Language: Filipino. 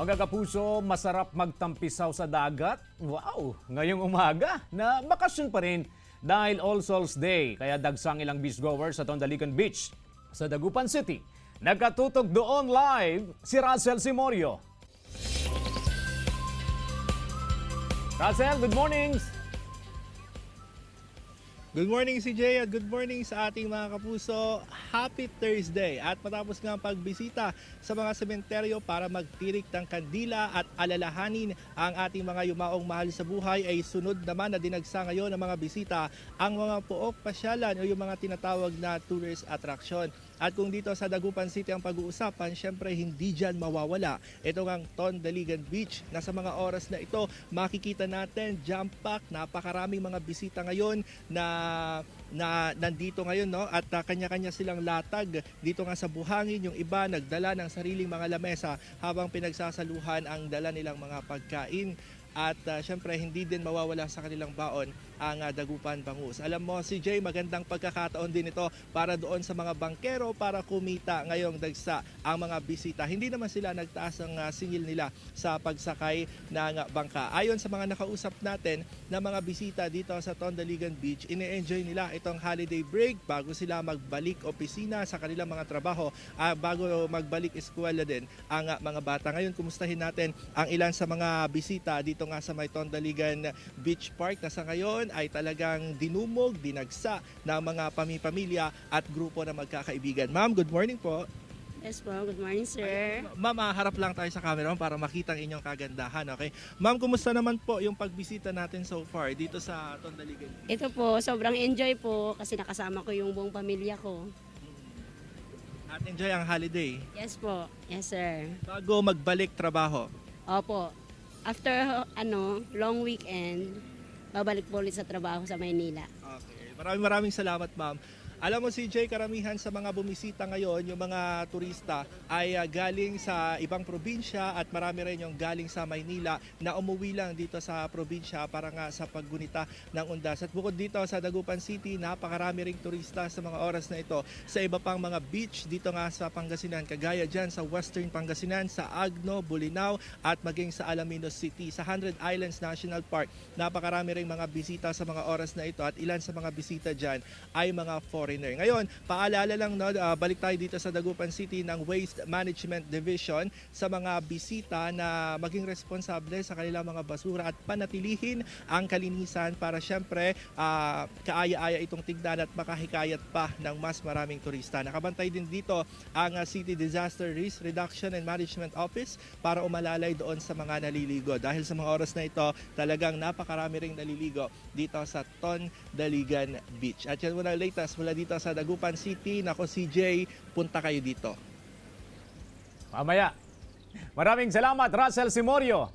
Mga kapuso, masarap magtampisaw sa dagat? Wow! Ngayong umaga na bakasyon pa rin dahil All Souls Day. Kaya dagsang ilang beachgoers sa Tondalican Beach sa Dagupan City. Nagkatutok doon live si Russell Simorio. Russell, good morning! Good morning CJ at good morning sa ating mga kapuso. Happy Thursday! At matapos nga ang pagbisita sa mga sementeryo para magtirik ng kandila at alalahanin ang ating mga yumaong mahal sa buhay, ay sunod naman na dinagsa ngayon ng mga bisita ang mga pook pasyalan o yung mga tinatawag na tourist attraction. At kung dito sa Dagupan City ang pag-uusapan, syempre hindi dyan mawawala ito ang Tondaligan Beach na sa mga oras na ito makikita natin jump pack, napakaraming mga bisita ngayon na nandito ngayon, no? At kanya-kanya silang latag dito nga sa buhangin. Yung iba nagdala ng sariling mga lamesa habang pinagsasaluhan ang dala nilang mga pagkain. At syempre hindi din mawawala sa kanilang baon ang Dagupan Bangus. Alam mo CJ, magandang pagkakataon din ito para doon sa mga bangkero para kumita ngayong dagsa ang mga bisita. Hindi naman sila nagtaas ang singil nila sa pagsakay ng bangka. Ayon sa mga nakausap natin na mga bisita dito sa Tondaligan Beach, ine-enjoy nila itong holiday break bago sila magbalik opisina sa kanilang mga trabaho, bago magbalik eskwela din ang mga bata. Ngayon, kumustahin natin ang ilan sa mga bisita dito nga sa may Tondaligan Beach Park na sa ngayon ay talagang dinumog, dinagsa ng mga pamilya at grupo na magkakaibigan. Ma'am, good morning po. Yes po, good morning sir. Ma'am, harap lang tayo sa camera para makita ang inyong kagandahan, okay? Ma'am, kumusta naman po yung pagbisita natin so far dito sa Tondaligan Beach? Ito po, sobrang enjoy po kasi nakasama ko yung buong pamilya ko. At enjoy ang holiday Yes po, yes sir. bago magbalik trabaho. Opo, after long weekend, babalik po ulit sa trabaho sa Maynila. Okay. Maraming salamat, ma'am. Alam mo CJ, karamihan sa mga bumisita ngayon, yung mga turista ay galing sa ibang probinsya at marami rin yung galing sa Maynila na umuwi lang dito sa probinsya para nga sa paggunita ng undas. At bukod dito sa Dagupan City, napakarami ring turista sa mga oras na ito sa iba pang mga beach dito nga sa Pangasinan, kagaya dyan sa Western Pangasinan, sa Agno, Bolinao at maging sa Alaminos City. Sa 100 Islands National Park, napakarami ring mga bisita sa mga oras na ito at ilan sa mga bisita dyan ay mga foreigner. Ngayon, paalala lang, no, balik tayo dito sa Dagupan City ng Waste Management Division sa mga bisita na maging responsable sa kanilang mga basura at panatilihin ang kalinisan para syempre kaaya-aya itong tignan at makahikayat pa ng mas maraming turista. Nakabantay din dito ang City Disaster Risk Reduction and Management Office para umalalay doon sa mga naliligo. Dahil sa mga oras na ito, talagang napakarami ring naliligo dito sa Tondaligan Beach. At yan muna latest mula dito sa Dagupan City. Nako CJ, punta kayo dito. Mamaya. Maraming salamat, Russell Simorio.